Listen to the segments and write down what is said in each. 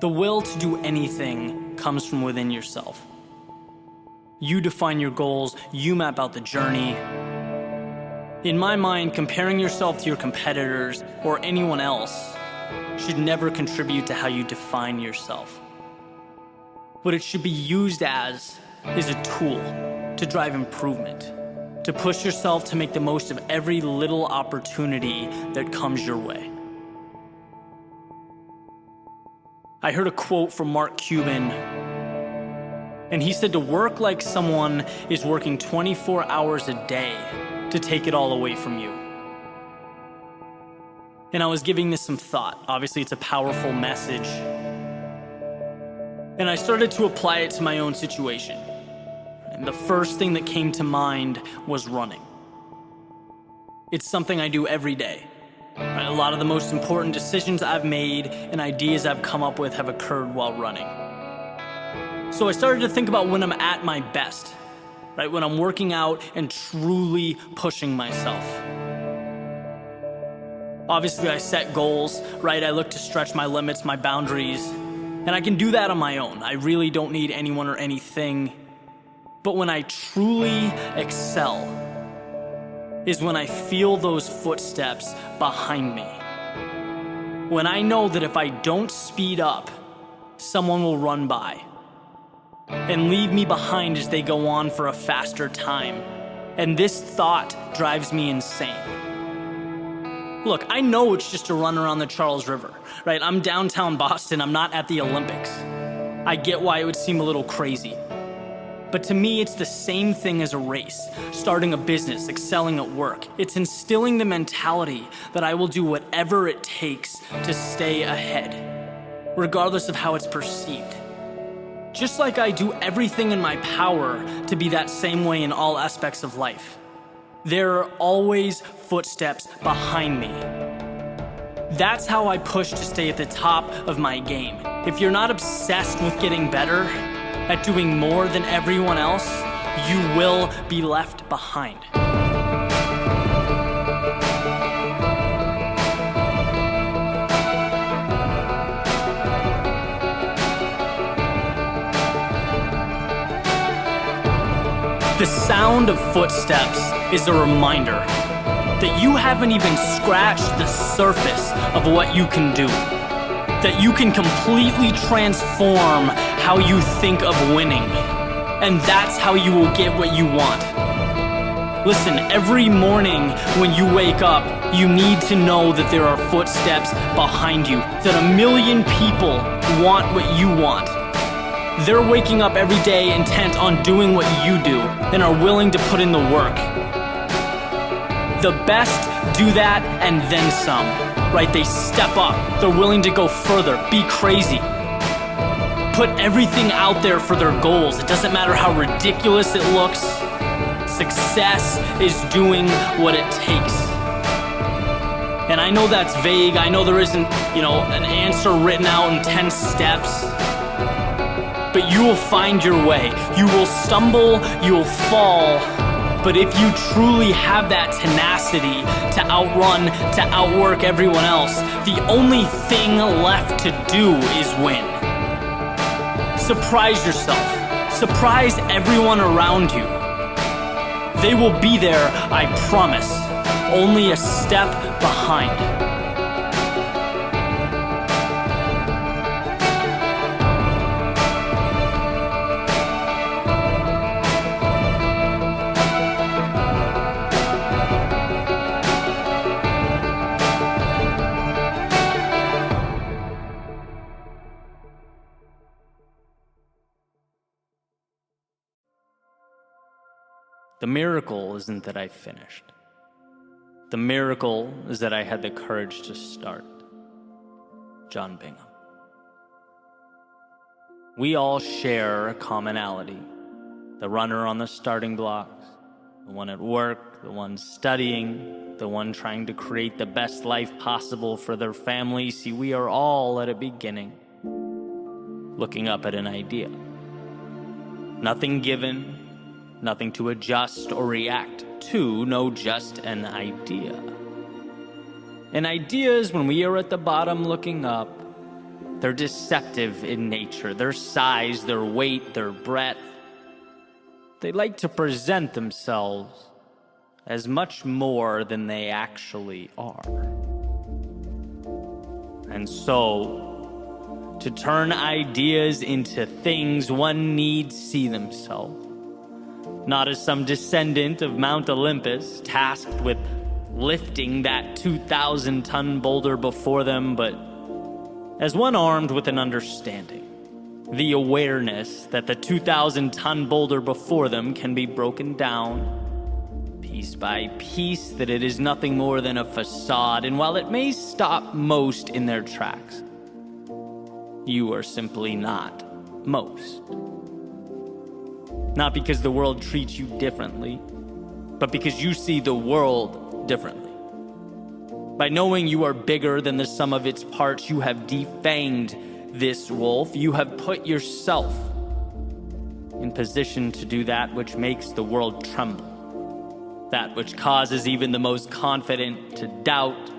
The will to do anything comes from within yourself. You define your goals, you map out the journey. In my mind, comparing yourself to your competitors or anyone else should never contribute to how you define yourself. What it should be used as is a tool to drive improvement, to push yourself to make the most of every little opportunity that comes your way. I heard a quote from Mark Cuban, and he said to work like someone is working 24 hours a day to take it all away from you. And I was giving this some thought. Obviously, it's a powerful message. And I started to apply it to my own situation. And the first thing that came to mind was running. It's something I do every day. A lot of the most important decisions I've made and ideas I've come up with have occurred while running. So I started to think about when I'm at my best, right? When I'm working out and truly pushing myself. Obviously, I set goals, right? I look to stretch my limits, my boundaries, and I can do that on my own. I really don't need anyone or anything. But when I truly excel is when I feel those footsteps behind me. When I know that if I don't speed up, someone will run by and leave me behind as they go on for a faster time. And this thought drives me insane. Look, I know it's just a run around the Charles River, right? I'm downtown Boston, I'm not at the Olympics. I get why it would seem a little crazy. But to me, it's the same thing as a race, starting a business, excelling at work. It's instilling the mentality that I will do whatever it takes to stay ahead, regardless of how it's perceived. Just like I do everything in my power to be that same way in all aspects of life. There are always footsteps behind me. That's how I push to stay at the top of my game. If you're not obsessed with getting better, at doing more than everyone else, you will be left behind. The sound of footsteps is a reminder that you haven't even scratched the surface of what you can do. That you can completely transform how you think of winning. And that's how you will get what you want. Listen, every morning when you wake up, you need to know that there are footsteps behind you, that a million people want what you want. They're waking up every day intent on doing what you do and are willing to put in the work. The best do that and then some. Right? They step up. They're willing to go further, be crazy. Put everything out there for their goals. It doesn't matter how ridiculous it looks. Success is doing what it takes. And I know that's vague. I know there isn't, an answer written out in 10 steps. But you will find your way. You will stumble, you will fall. But if you truly have that tenacity to outrun, to outwork everyone else, the only thing left to do is win. Surprise yourself. Surprise everyone around you. They will be there, I promise, only a step behind. The miracle isn't that I finished. The miracle is that I had the courage to start. John Bingham. We all share a commonality. The runner on the starting blocks, the one at work, the one studying, the one trying to create the best life possible for their family. See, we are all at a beginning, looking up at an idea. Nothing given, nothing to adjust or react to, no, just an idea. An idea is when we are at the bottom looking up, They're deceptive in nature, their size, their weight, their breadth. They like to present themselves as much more than they actually are. And so, to turn ideas into things, one needs see themselves, not as some descendant of Mount Olympus tasked with lifting that 2,000-ton boulder before them, but as one armed with an understanding, the awareness that the 2,000-ton boulder before them can be broken down piece by piece, that it is nothing more than a facade, and while it may stop most in their tracks, you are simply not most. Not because the world treats you differently, but because you see the world differently. By knowing you are bigger than the sum of its parts, you have defanged this wolf. You have put yourself in position to do that which makes the world tremble, that which causes even the most confident to doubt.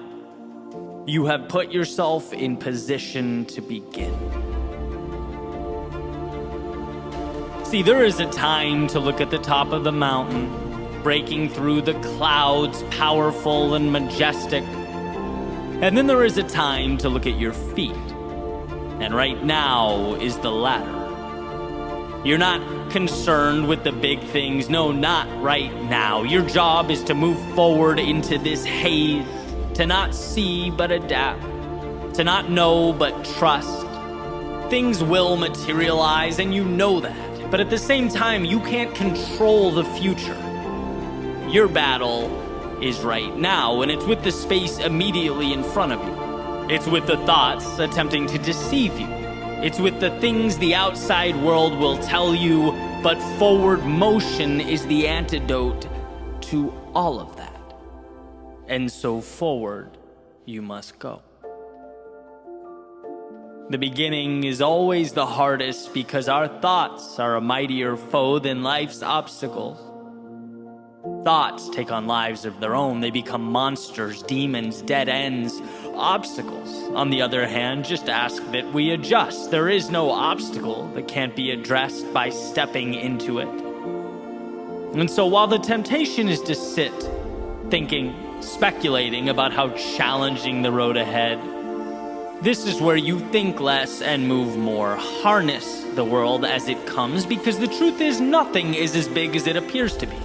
You have put yourself in position to begin. See, there is a time to look at the top of the mountain, breaking through the clouds, powerful and majestic. And then there is a time to look at your feet. And right now is the latter. You're not concerned with the big things. No, not right now. Your job is to move forward into this haze, to not see but adapt, to not know but trust. Things will materialize, and you know that. But at the same time, you can't control the future. Your battle is right now, and it's with the space immediately in front of you. It's with the thoughts attempting to deceive you. It's with the things the outside world will tell you, but forward motion is the antidote to all of that. And so forward you must go. The beginning is always the hardest because our thoughts are a mightier foe than life's obstacles. Thoughts take on lives of their own. They become monsters, demons, dead ends. Obstacles, on the other hand, just ask that we adjust. There is no obstacle that can't be addressed by stepping into it. And so while the temptation is to sit, thinking, speculating about how challenging the road ahead, this is where you think less and move more. Harness the world as it comes, because the truth is nothing is as big as it appears to be.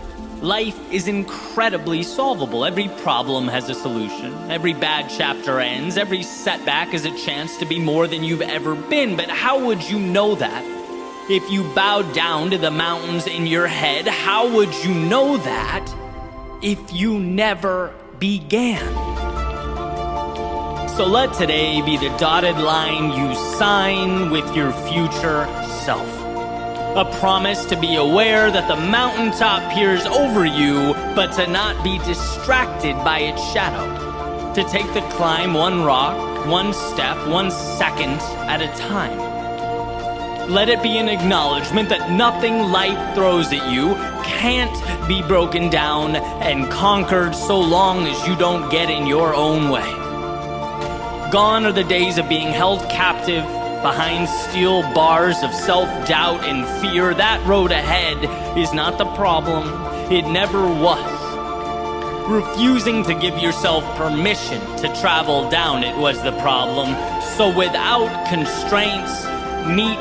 Life is incredibly solvable. Every problem has a solution. Every bad chapter ends. Every setback is a chance to be more than you've ever been. But how would you know that? If you bowed down to the mountains in your head, how would you know that if you never began? So let today be the dotted line you sign with your future self. A promise to be aware that the mountaintop peers over you, but to not be distracted by its shadow. To take the climb one rock, one step, 1 second at a time. Let it be an acknowledgement that nothing life throws at you can't be broken down and conquered so long as you don't get in your own way. Gone are the days of being held captive behind steel bars of self-doubt and fear. That road ahead is not the problem. It never was. Refusing to give yourself permission to travel down it was the problem. So without constraints, meet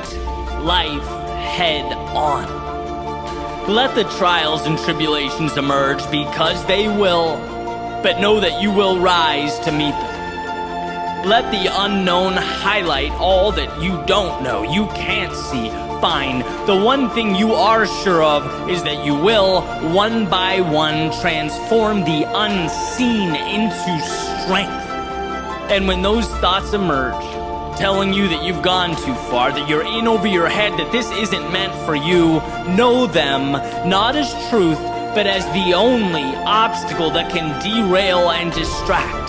life head on. Let the trials and tribulations emerge, because they will, but know that you will rise to meet them. Let the unknown highlight all that you don't know, you can't see. Fine. The one thing you are sure of is that you will, one by one, transform the unseen into strength. And when those thoughts emerge, telling you that you've gone too far, that you're in over your head, that this isn't meant for you, know them not as truth, but as the only obstacle that can derail and distract.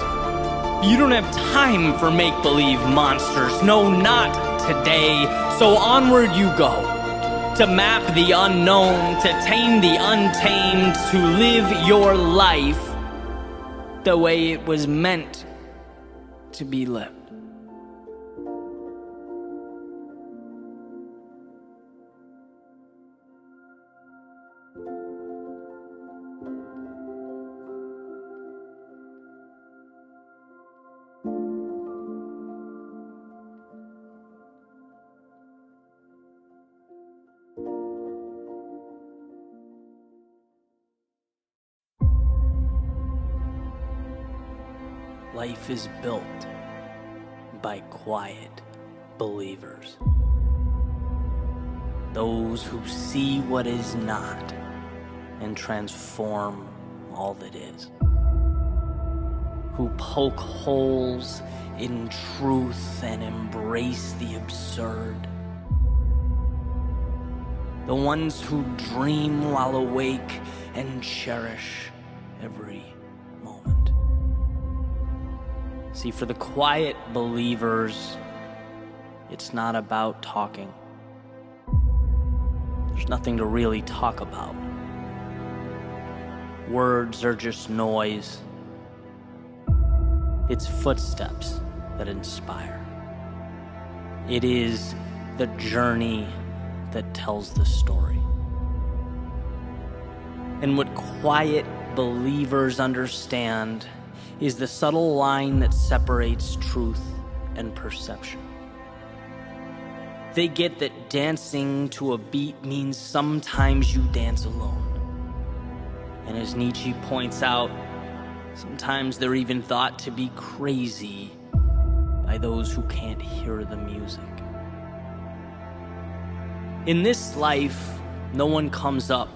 You don't have time for make-believe monsters. No, not today. So onward you go. To map the unknown, to tame the untamed, to live your life the way it was meant to be lived. Life is built by quiet believers. Those who see what is not and transform all that is. Who poke holes in truth and embrace the absurd. The ones who dream while awake and cherish every moment. See, for the quiet believers, it's not about talking. There's nothing to really talk about. Words are just noise. It's footsteps that inspire. It is the journey that tells the story. And what quiet believers understand is the subtle line that separates truth and perception. They get that dancing to a beat means sometimes you dance alone. And as Nietzsche points out, sometimes they're even thought to be crazy by those who can't hear the music. In this life, no one comes up,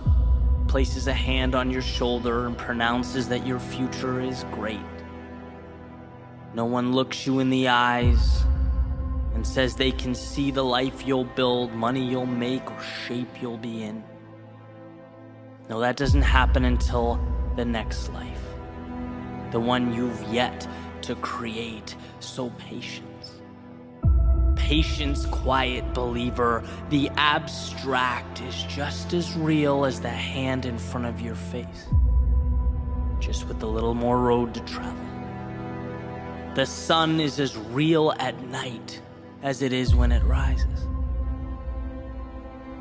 places a hand on your shoulder, and pronounces that your future is great. No one looks you in the eyes and says they can see the life you'll build, money you'll make, or shape you'll be in. No, that doesn't happen until the next life, the one you've yet to create. So patience. Patience, quiet believer. The abstract is just as real as the hand in front of your face, just with a little more road to travel. The sun is as real at night as it is when it rises.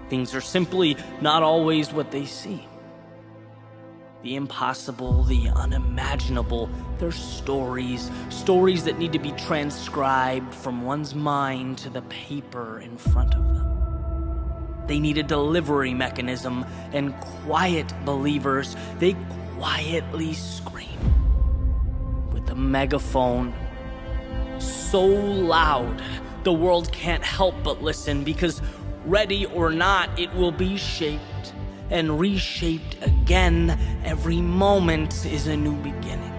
Things are simply not always what they seem. The impossible, the unimaginable, they're stories that need to be transcribed from one's mind to the paper in front of them. They need a delivery mechanism, and quiet believers, they quietly scream with the megaphone so loud the world can't help but listen, because ready or not, it will be shaped and reshaped again. Every moment is a new beginning.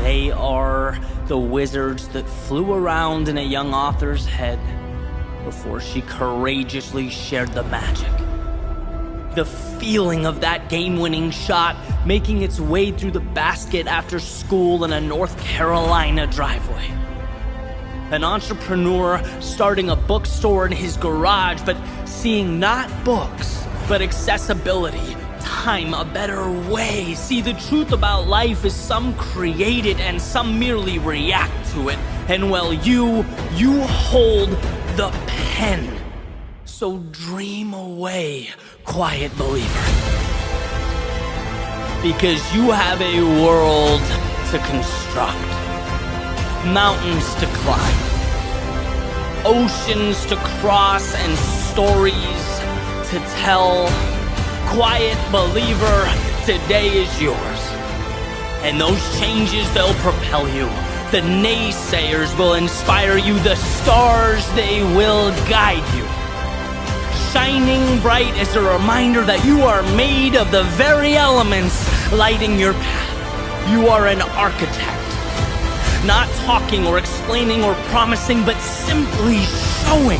They are the wizards that flew around in a young author's head before she courageously shared the magic. The feeling of that game-winning shot making its way through the basket after school in a North Carolina driveway. An entrepreneur starting a bookstore in his garage, but seeing not books, but accessibility, time, a better way. See, the truth about life is some create it and some merely react to it. And well, you hold the pen. So dream away, quiet believer. Because you have a world to construct. Mountains to climb, oceans to cross, and stories to tell. Quiet believer, today is yours. And those changes, they'll propel you. The naysayers will inspire you. The stars, they will guide you. Shining bright as a reminder that you are made of the very elements lighting your path. You are an architect. Not talking or explaining or promising, but simply showing,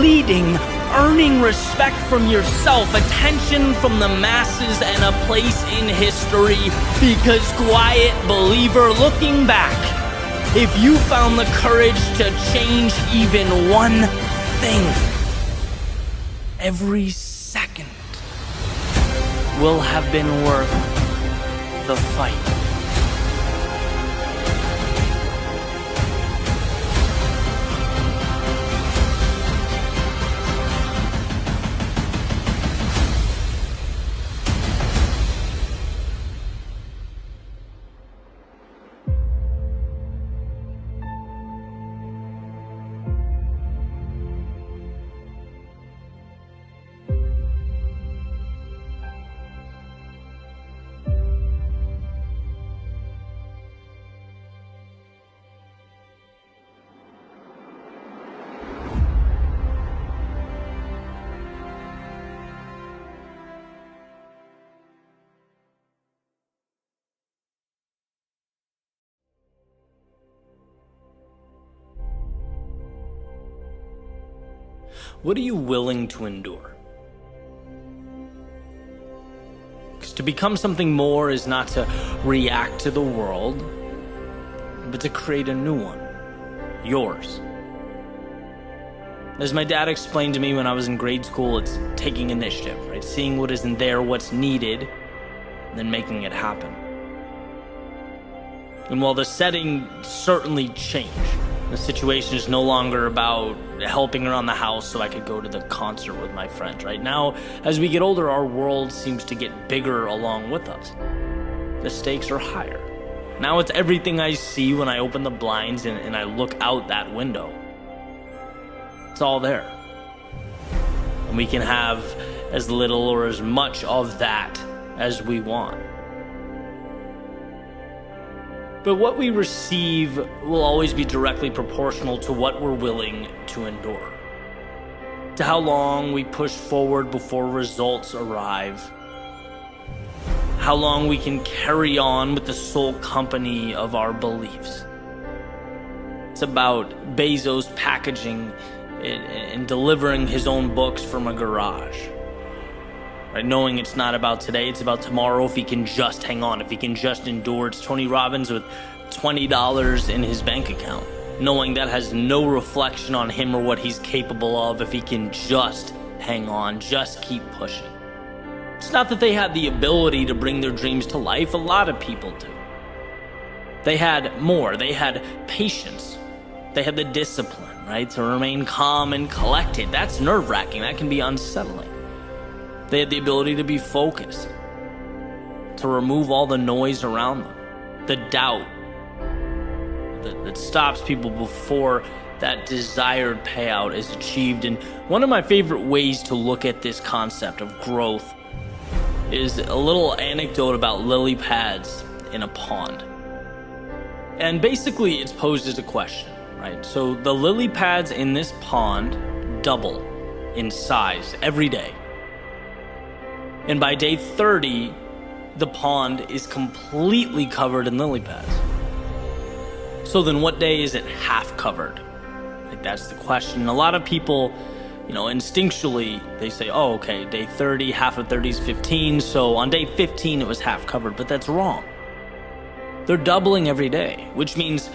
leading, earning respect from yourself, attention from the masses, and a place in history. Because quiet believer, looking back, if you found the courage to change even one thing, every second will have been worth the fight. what are you willing to endure? Because to become something more is not to react to the world, but to create a new one, yours. As my dad explained to me when I was in grade school, it's taking initiative, right? Seeing what isn't there, what's needed, and then making it happen. And while the setting certainly changed, the situation is no longer about helping around the house so I could go to the concert with my friends. Right now, as we get older, our world seems to get bigger along with us. The stakes are higher. Now it's everything I see when I open the blinds and I look out that window. It's all there. And we can have as little or as much of that as we want. But what we receive will always be directly proportional to what we're willing to endure, to how long we push forward before results arrive, how long we can carry on with the sole company of our beliefs. It's about Bezos packaging and delivering his own books from a garage. Right, knowing it's not about today, it's about tomorrow if he can just hang on, if he can just endure. It's Tony Robbins with $20 in his bank account, knowing that has no reflection on him or what he's capable of if he can just hang on, just keep pushing. It's not that they had the ability to bring their dreams to life. A lot of people do. They had more. They had patience. They had the discipline, right, to remain calm and collected. That's nerve-wracking. That can be unsettling. They had the ability to be focused, to remove all the noise around them, the doubt that stops people before that desired payout is achieved. And one of my favorite ways to look at this concept of growth is a little anecdote about lily pads in a pond. And basically it's posed as a question, right? So the lily pads in this pond double in size every day. And by day 30, the pond is completely covered in lily pads. So then what day is it half covered? Like, that's the question. And a lot of people, instinctually, they say, oh, okay, day 30, half of 30 is 15. So on day 15, it was half covered. But that's wrong. They're doubling every day, which means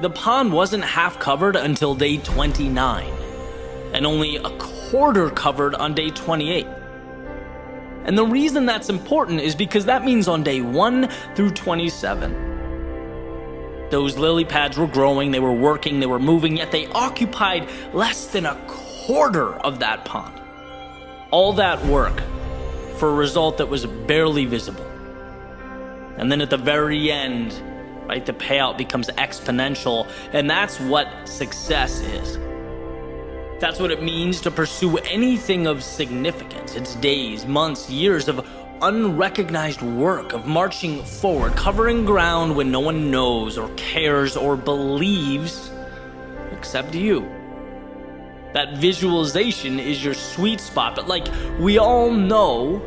the pond wasn't half covered until day 29 and only a quarter covered on day 28. And the reason that's important is because that means on day 1 through 27, those lily pads were growing, they were working, they were moving, yet they occupied less than a quarter of that pond. All that work for a result that was barely visible. And then at the very end, right, the payout becomes exponential, and that's what success is. That's what it means to pursue anything of significance. It's days, months, years of unrecognized work, of marching forward, covering ground when no one knows or cares or believes except you. That visualization is your sweet spot, but like we all know,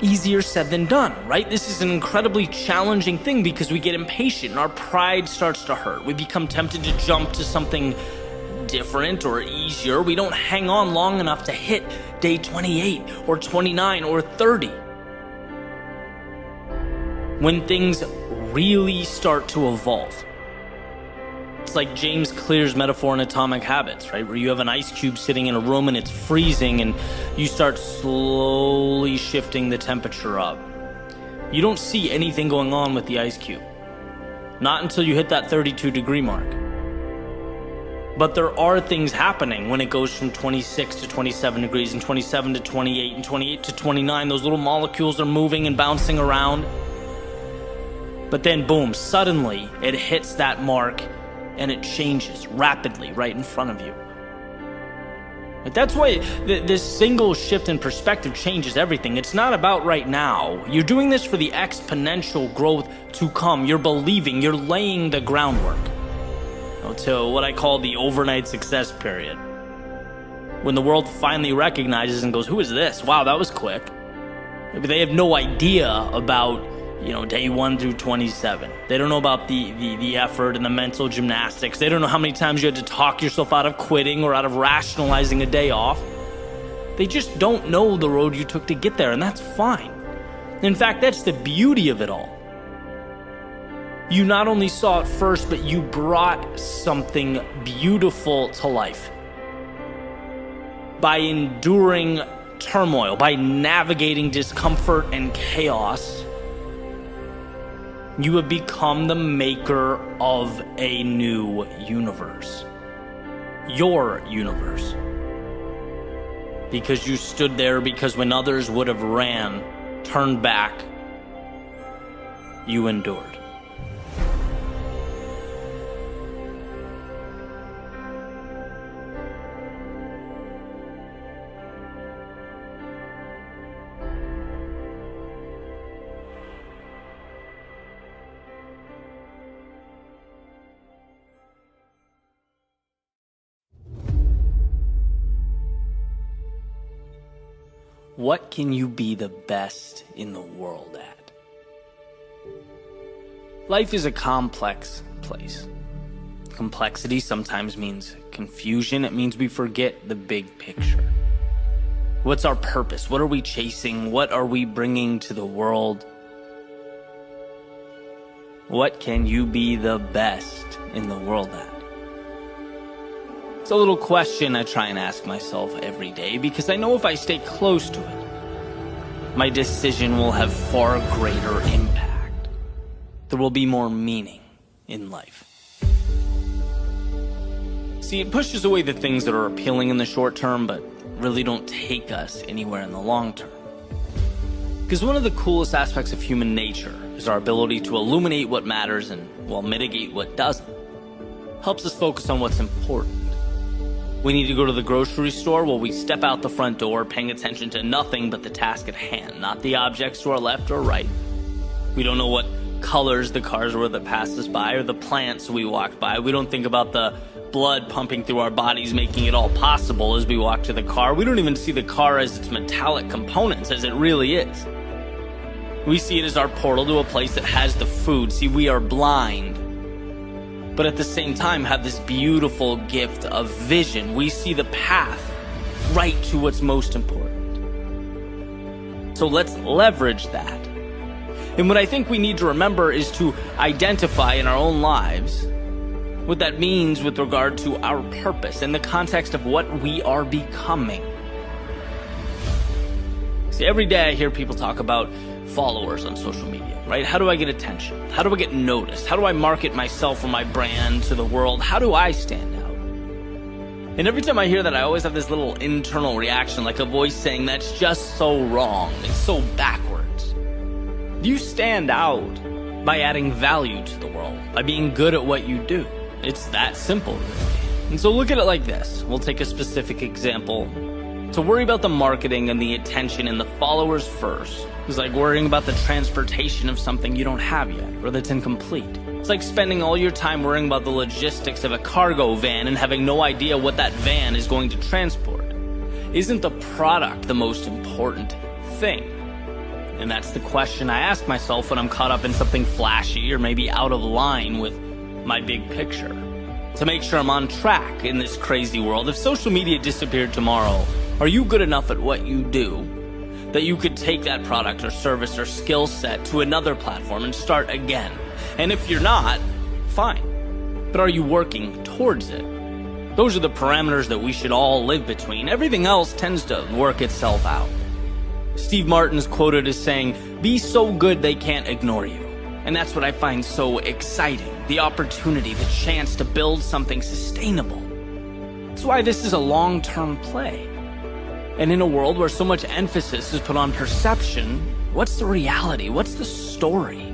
easier said than done, right? This is an incredibly challenging thing because we get impatient and our pride starts to hurt. We become tempted to jump to something different or easier. We don't hang on long enough to hit day 28 or 29 or 30. When things really start to evolve. It's like James Clear's metaphor in Atomic Habits, right? Where you have an ice cube sitting in a room and it's freezing and you start slowly shifting the temperature up. You don't see anything going on with the ice cube. Not until you hit that 32-degree mark. But there are things happening when it goes from 26 to 27 degrees and 27 to 28 and 28 to 29. Those little molecules are moving and bouncing around. But then boom, suddenly it hits that mark and it changes rapidly right in front of you. But that's why this single shift in perspective changes everything. It's not about right now. You're doing this for the exponential growth to come. You're believing, you're laying the groundwork. To what I call the overnight success period. When the world finally recognizes and goes, who is this? Wow, that was quick. Maybe they have no idea about, day 1 through 27. They don't know about the effort and the mental gymnastics. They don't know how many times you had to talk yourself out of quitting or out of rationalizing a day off. They just don't know the road you took to get there, and that's fine. In fact, that's the beauty of it all. You not only saw it first, but you brought something beautiful to life. By enduring turmoil, by navigating discomfort and chaos, you have become the maker of a new universe. Your universe. Because you stood there, because when others would have ran, turned back, you endured. What can you be the best in the world at? Life is a complex place. Complexity sometimes means confusion. It means we forget the big picture. What's our purpose? What are we chasing? What are we bringing to the world? What can you be the best in the world at? It's a little question I try and ask myself every day, because I know if I stay close to it, my decision will have far greater impact. There will be more meaning in life. See, it pushes away the things that are appealing in the short term, but really don't take us anywhere in the long term. Because one of the coolest aspects of human nature is our ability to illuminate what matters and, mitigate what doesn't. Helps us focus on what's important. We need to go to the grocery store. We step out the front door, paying attention to nothing but the task at hand, not the objects to our left or right. We don't know what colors the cars were that passed us by, or the plants we walked by. We don't think about the blood pumping through our bodies, making it all possible as we walk to the car. We don't even see the car as its metallic components, as it really is. We see it as our portal to a place that has the food. See, we are blind, but at the same time have this beautiful gift of vision. We see the path right to what's most important. So let's leverage that. And what I think we need to remember is to identify in our own lives what that means with regard to our purpose in the context of what we are becoming. See, every day I hear people talk about followers on social media, right? How do I get attention? How do I get noticed? How do I market myself or my brand to the world? How do I stand out? And every time I hear that, I always have this little internal reaction, like a voice saying, that's just so wrong. It's so backwards. You stand out by adding value to the world, by being good at what you do. It's that simple, really. And so look at it like this. We'll take a specific example. To worry about the marketing and the attention and the followers first is like worrying about the transportation of something you don't have yet, or that's incomplete. It's like spending all your time worrying about the logistics of a cargo van and having no idea what that van is going to transport. Isn't the product the most important thing? And that's the question I ask myself when I'm caught up in something flashy or maybe out of line with my big picture. To make sure I'm on track in this crazy world, if social media disappeared tomorrow, are you good enough at what you do that you could take that product or service or skill set to another platform and start again? And if you're not, fine. But are you working towards it? Those are the parameters that we should all live between. Everything else tends to work itself out. Steve Martin's quoted as saying, "Be so good they can't ignore you." And that's what I find so exciting. The opportunity, the chance to build something sustainable. That's why this is a long-term play. And in a world where so much emphasis is put on perception, what's the reality? What's the story?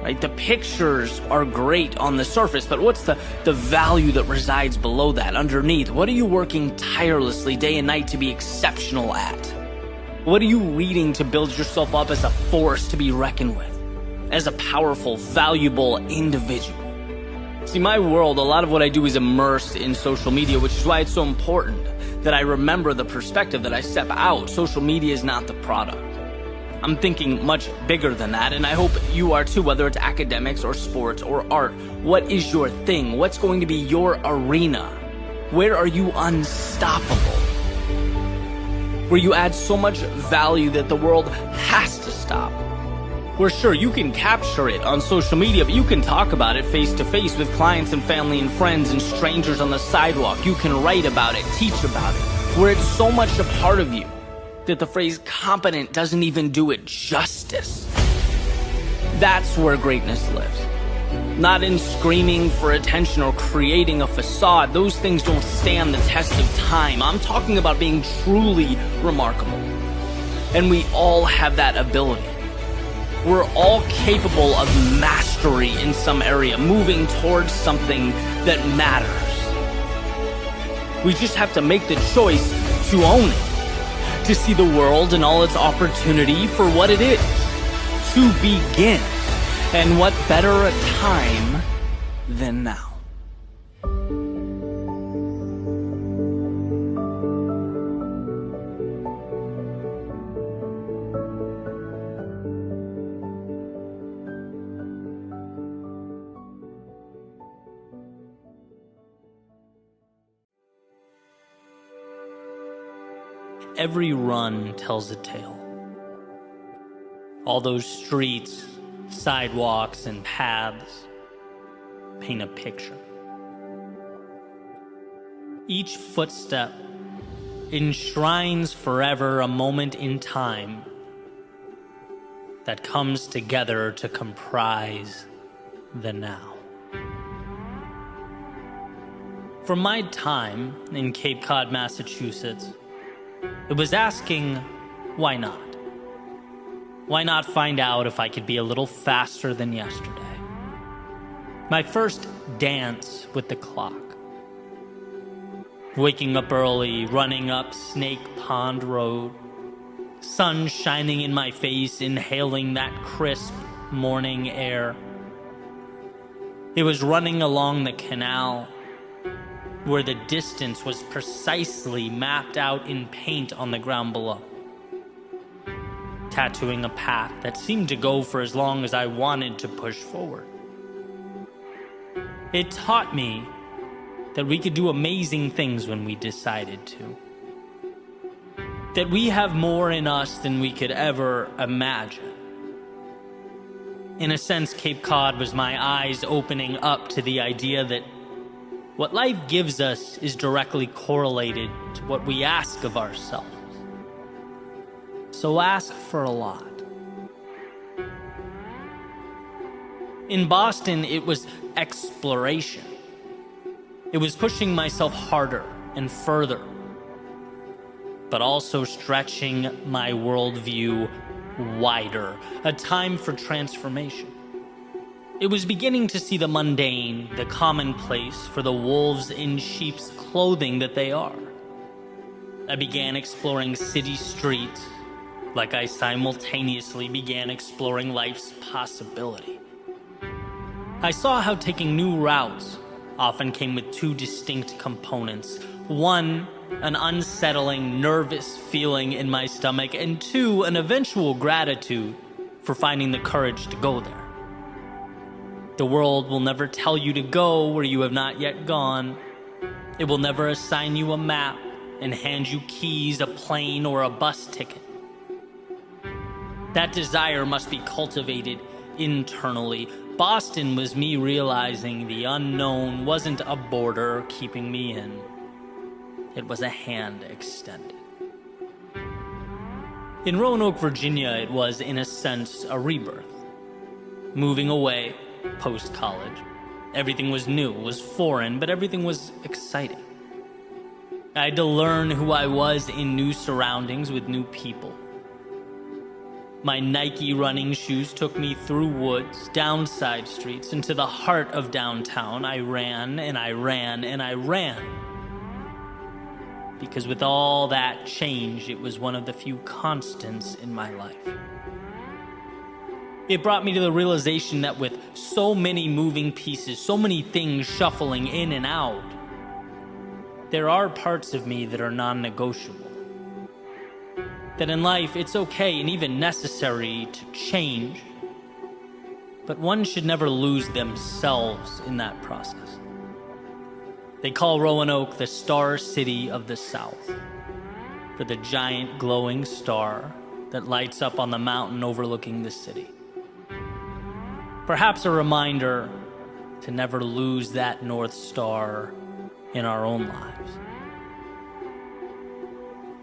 Right? The pictures are great on the surface, but what's the value that resides below that, underneath? What are you working tirelessly day and night to be exceptional at? What are you reading to build yourself up as a force to be reckoned with? As a powerful, valuable individual? See, my world, a lot of what I do is immersed in social media, which is why it's so important that I remember the perspective that I step out. Social media is not the product. I'm thinking much bigger than that, and I hope you are too, whether it's academics or sports or art. What is your thing? What's going to be your arena? Where are you unstoppable? Where you add so much value that the world has to stop. Where sure, you can capture it on social media, but you can talk about it face to face with clients and family and friends and strangers on the sidewalk. You can write about it, teach about it. Where it's so much a part of you that the phrase competent doesn't even do it justice. That's where greatness lives. Not in screaming for attention or creating a facade. Those things don't stand the test of time. I'm talking about being truly remarkable. And we all have that ability. We're all capable of mastery in some area, moving towards something that matters. We just have to make the choice to own it, to see the world and all its opportunity for what it is, to begin. And what better a time than now? Every run tells a tale. All those streets, sidewalks, and paths paint a picture. Each footstep enshrines forever a moment in time that comes together to comprise the now. From my time in Cape Cod, Massachusetts, it was asking, why not? Why not find out if I could be a little faster than yesterday? My first dance with the clock. Waking up early, running up Snake Pond Road. Sun shining in my face, inhaling that crisp morning air. It was running along the canal, where the distance was precisely mapped out in paint on the ground below. Tattooing a path that seemed to go for as long as I wanted to push forward. It taught me that we could do amazing things when we decided to. That we have more in us than we could ever imagine. In a sense, Cape Cod was my eyes opening up to the idea that what life gives us is directly correlated to what we ask of ourselves. So ask for a lot. In Boston, it was exploration. It was pushing myself harder and further, but also stretching my worldview wider. A time for transformation. It was beginning to see the mundane, the commonplace for the wolves in sheep's clothing that they are. I began exploring city streets, like I simultaneously began exploring life's possibility. I saw how taking new routes often came with two distinct components. One, an unsettling, nervous feeling in my stomach, and two, an eventual gratitude for finding the courage to go there. The world will never tell you to go where you have not yet gone. It will never assign you a map and hand you keys, a plane, or a bus ticket. That desire must be cultivated internally. Boston was me realizing the unknown wasn't a border keeping me in. It was a hand extended. In Roanoke, Virginia, it was, in a sense, a rebirth. Moving away, post-college. Everything was new, was foreign, but everything was exciting. I had to learn who I was in new surroundings with new people. My Nike running shoes took me through woods, down side streets, into the heart of downtown. I ran and I ran and I ran. Because with all that change, it was one of the few constants in my life. It brought me to the realization that with so many moving pieces, so many things shuffling in and out, there are parts of me that are non-negotiable. that in life it's okay and even necessary to change, but one should never lose themselves in that process. They call Roanoke the Star City of the South, for the giant glowing star that lights up on the mountain overlooking the city. Perhaps a reminder to never lose that North Star in our own lives.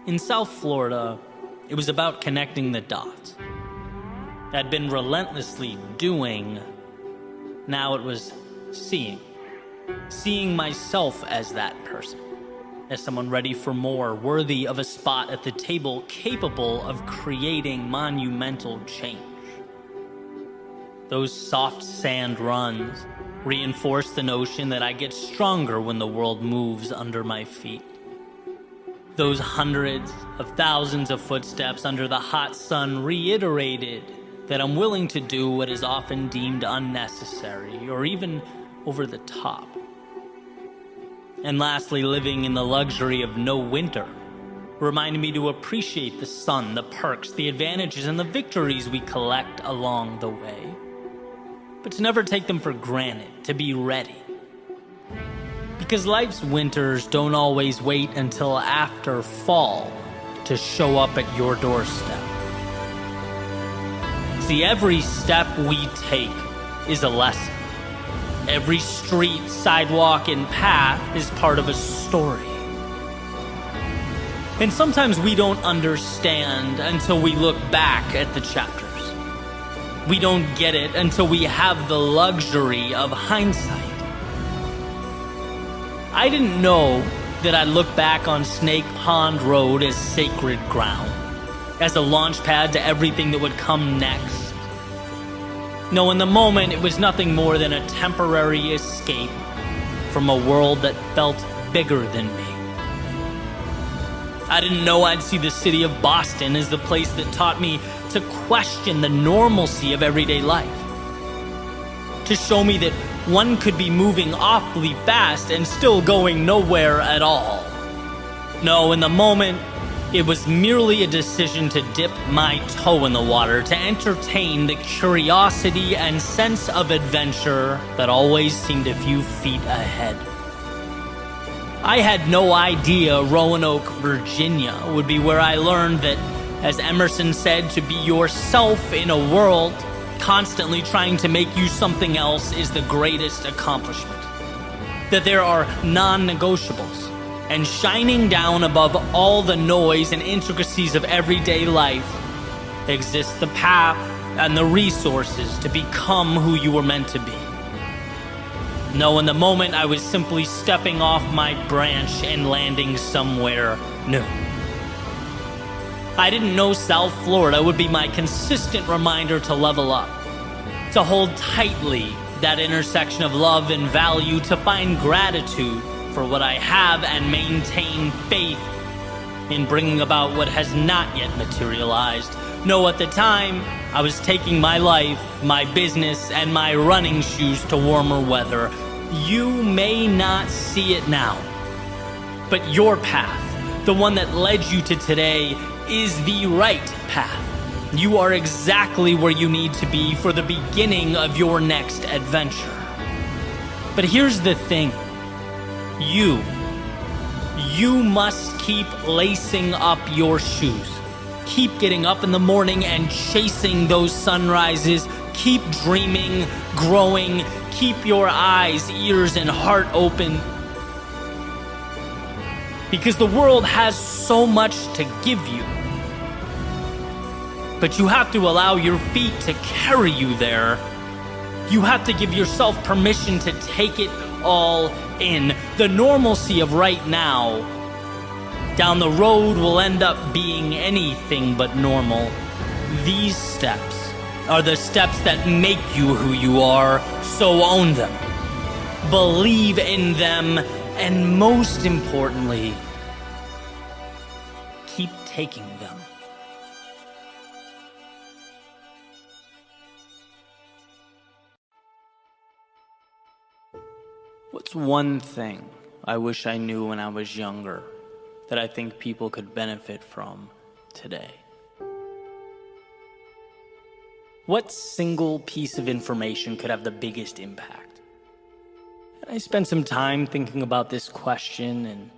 In South Florida, it was about connecting the dots. I'd been relentlessly doing, now it was seeing. Seeing myself as that person, as someone ready for more, worthy of a spot at the table, capable of creating monumental change. Those soft sand runs reinforce the notion that I get stronger when the world moves under my feet. Those hundreds of thousands of footsteps under the hot sun reiterated that I'm willing to do what is often deemed unnecessary or even over the top. And lastly, living in the luxury of no winter reminded me to appreciate the sun, the perks, the advantages, and the victories we collect along the way, but to never take them for granted, to be ready. Because life's winters don't always wait until after fall to show up at your doorstep. See, every step we take is a lesson. Every street, sidewalk, and path is part of a story. And sometimes we don't understand until we look back at the chapters. We don't get it until we have the luxury of hindsight. I didn't know that I'd look back on Snake Pond Road as sacred ground, as a launch pad to everything that would come next. No, in the moment, it was nothing more than a temporary escape from a world that felt bigger than me. I didn't know I'd see the city of Boston as the place that taught me to question the normalcy of everyday life, to show me that one could be moving awfully fast and still going nowhere at all. No, in the moment, it was merely a decision to dip my toe in the water, to entertain the curiosity and sense of adventure that always seemed a few feet ahead. I had no idea Roanoke, Virginia would be where I learned that, as Emerson said, to be yourself in a world constantly trying to make you something else is the greatest accomplishment. That there are non-negotiables, and shining down above all the noise and intricacies of everyday life exists the path and the resources to become who you were meant to be. No, in the moment I was simply stepping off my branch and landing somewhere new. I didn't know South Florida would be my consistent reminder to level up, to hold tightly that intersection of love and value, to find gratitude for what I have and maintain faith in bringing about what has not yet materialized. No, at the time, I was taking my life, my business, and my running shoes to warmer weather. You may not see it now, but your path, the one that led you to today, is the right path. You are exactly where you need to be for the beginning of your next adventure. But here's the thing. You must keep lacing up your shoes. Keep getting up in the morning and chasing those sunrises. Keep dreaming, growing. Keep your eyes, ears, and heart open. Because the world has so much to give you. But you have to allow your feet to carry you there. You have to give yourself permission to take it all in. The normalcy of right now, down the road, will end up being anything but normal. These steps are the steps that make you who you are, so own them. Believe in them, and most importantly, keep taking them. What's one thing I wish I knew when I was younger that I think people could benefit from today? What single piece of information could have the biggest impact? And I spent some time thinking about this question, and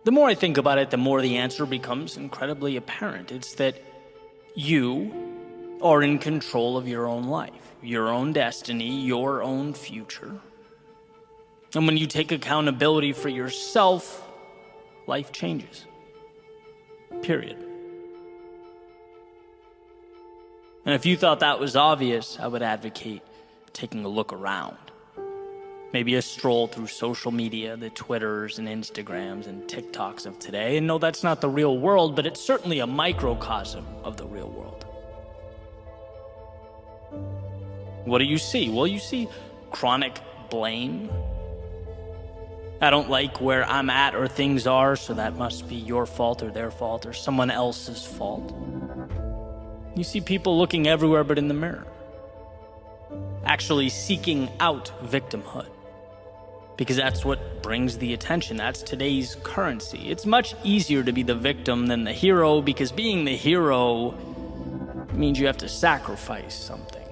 the more I think about it, the more the answer becomes incredibly apparent. It's that you are in control of your own life, your own destiny, your own future. And when you take accountability for yourself, life changes. Period. And if you thought that was obvious, I would advocate taking a look around. Maybe a stroll through social media, the Twitters and Instagrams and TikToks of today. And no, that's not the real world, but it's certainly a microcosm of the real world. What do you see? Well, you see chronic blame. I don't like where I'm at or things are, so that must be your fault or their fault or someone else's fault. You see people looking everywhere but in the mirror, actually seeking out victimhood, because that's what brings the attention. That's today's currency. It's much easier to be the victim than the hero, because being the hero means you have to sacrifice something.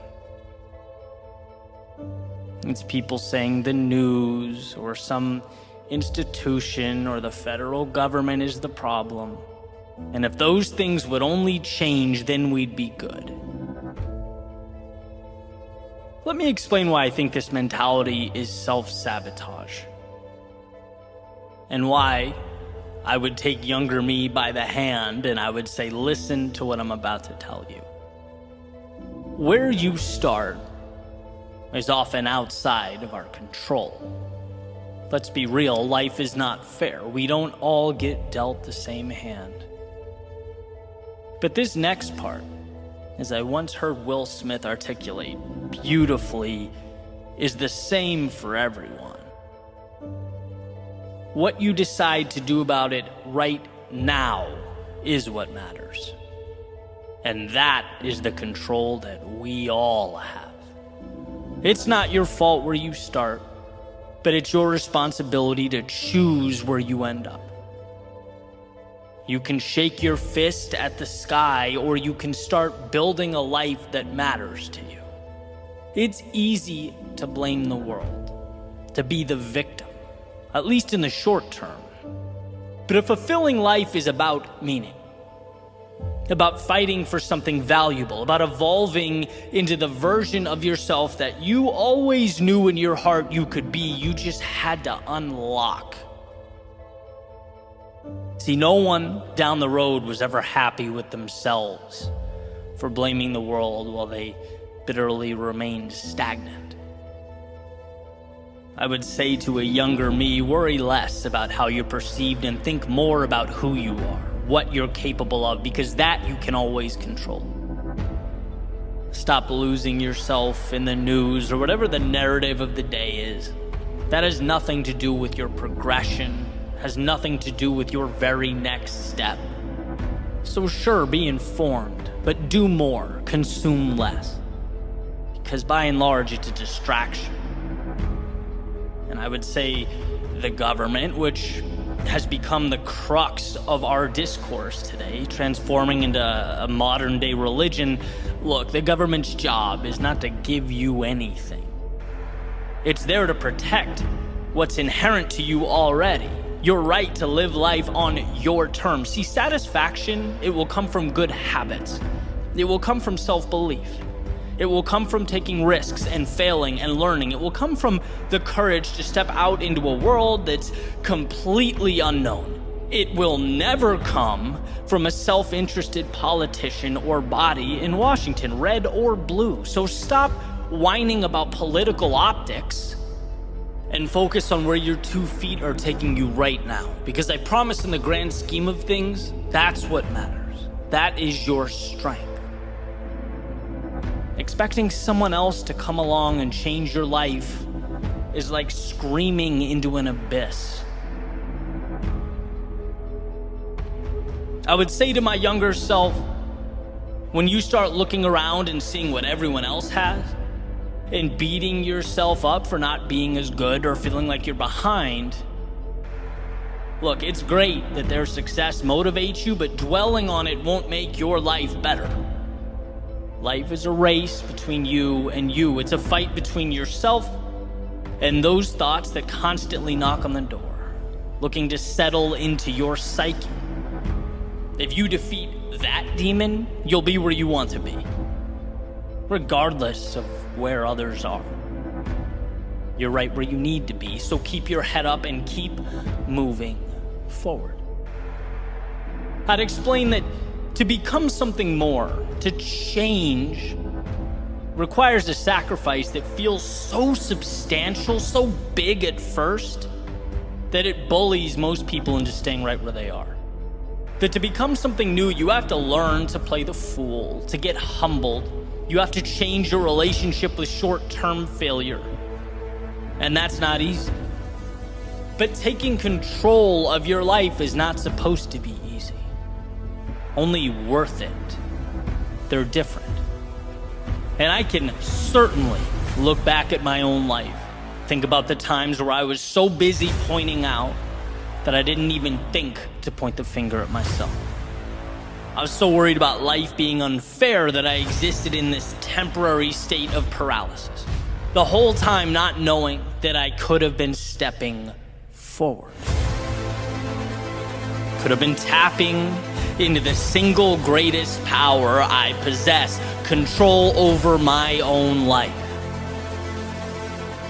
It's people saying the news or some institution or the federal government is the problem. And if those things would only change, then we'd be good. Let me explain why I think this mentality is self-sabotage. And why I would take younger me by the hand and I would say, listen to what I'm about to tell you. Where you start is often outside of our control. Let's be real, life is not fair. We don't all get dealt the same hand. But this next part, as I once heard Will Smith articulate beautifully, is the same for everyone. What you decide to do about it right now is what matters. And that is the control that we all have. It's not your fault where you start, but it's your responsibility to choose where you end up. You can shake your fist at the sky, or you can start building a life that matters to you. It's easy to blame the world, to be the victim, at least in the short term. But a fulfilling life is about meaning, about fighting for something valuable, about evolving into the version of yourself that you always knew in your heart you could be. You just had to unlock. See, no one down the road was ever happy with themselves for blaming the world while they bitterly remained stagnant. I would say to a younger me, worry less about how you're perceived and think more about who you are, what you're capable of, because that you can always control. Stop losing yourself in the news or whatever the narrative of the day is. That has nothing to do with your progression, has nothing to do with your very next step. So sure, be informed, but do more, consume less. Because by and large, it's a distraction. And I would say the government, which has become the crux of our discourse today, transforming into a modern-day religion. Look, the government's job is not to give you anything. It's there to protect what's inherent to you already. Your right to live life on your terms. See, satisfaction, it will come from good habits. It will come from self-belief. It will come from taking risks and failing and learning. It will come from the courage to step out into a world that's completely unknown. It will never come from a self-interested politician or body in Washington, red or blue. So stop whining about political optics and focus on where your 2 feet are taking you right now. Because I promise, in the grand scheme of things, that's what matters. That is your strength. Expecting someone else to come along and change your life is like screaming into an abyss. I would say to my younger self, when you start looking around and seeing what everyone else has, and beating yourself up for not being as good or feeling like you're behind, look, it's great that their success motivates you, but dwelling on it won't make your life better. Life is a race between you and you. It's a fight between yourself and those thoughts that constantly knock on the door, looking to settle into your psyche. If you defeat that demon, you'll be where you want to be, regardless of where others are. You're right where you need to be, so keep your head up and keep moving forward. I'd explain that to become something more, to change, requires a sacrifice that feels so substantial, so big at first, that it bullies most people into staying right where they are. That to become something new, you have to learn to play the fool, to get humbled. You have to change your relationship with short-term failure. And that's not easy. But taking control of your life is not supposed to be easy. Only worth it. They're different. And I can certainly look back at my own life, think about the times where I was so busy pointing out that I didn't even think to point the finger at myself. I was so worried about life being unfair that I existed in this temporary state of paralysis, the whole time not knowing that I could have been stepping forward. Could have been tapping into the single greatest power I possess, control over my own life.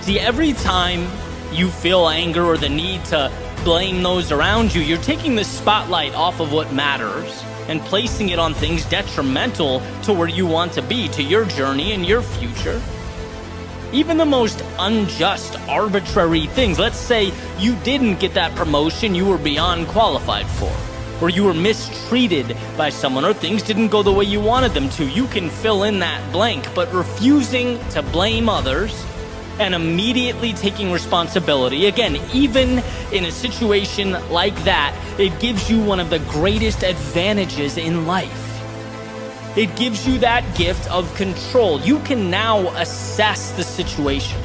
See, every time you feel anger or the need to blame those around you, you're taking the spotlight off of what matters and placing it on things detrimental to where you want to be, to your journey and your future. Even the most unjust, arbitrary things. Let's say you didn't get that promotion you were beyond qualified for, or you were mistreated by someone, or things didn't go the way you wanted them to. You can fill in that blank, but refusing to blame others and immediately taking responsibility, again, even in a situation like that, it gives you one of the greatest advantages in life. It gives you that gift of control. You can now assess the situation.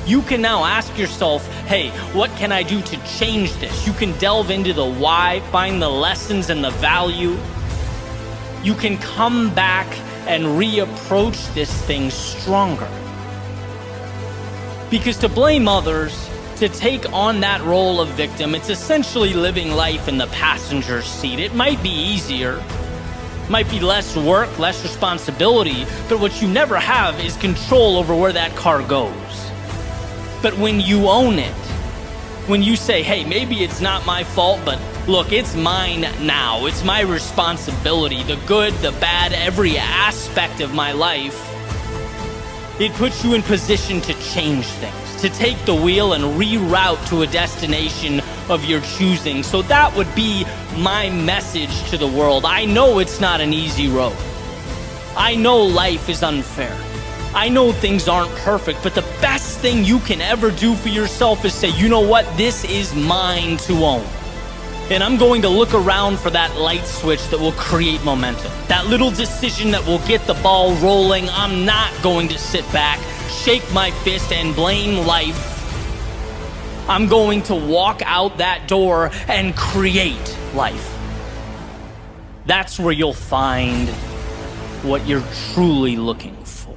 You can now ask yourself, hey, what can I do to change this? You can delve into the why, find the lessons and the value. You can come back and reapproach this thing stronger. Because to blame others, to take on that role of victim, it's essentially living life in the passenger seat. It might be easier, might be less work, less responsibility, but what you never have is control over where that car goes. But when you own it, when you say, hey, maybe it's not my fault, but look, it's mine now. It's my responsibility, the good, the bad, every aspect of my life. It puts you in position to change things, to take the wheel and reroute to a destination of your choosing. So that would be my message to the world. I know it's not an easy road. I know life is unfair. I know things aren't perfect, but the best thing you can ever do for yourself is say, you know what? This is mine to own. And I'm going to look around for that light switch that will create momentum. That little decision that will get the ball rolling. I'm not going to sit back, shake my fist, and blame life. I'm going to walk out that door and create life. That's where you'll find what you're truly looking for.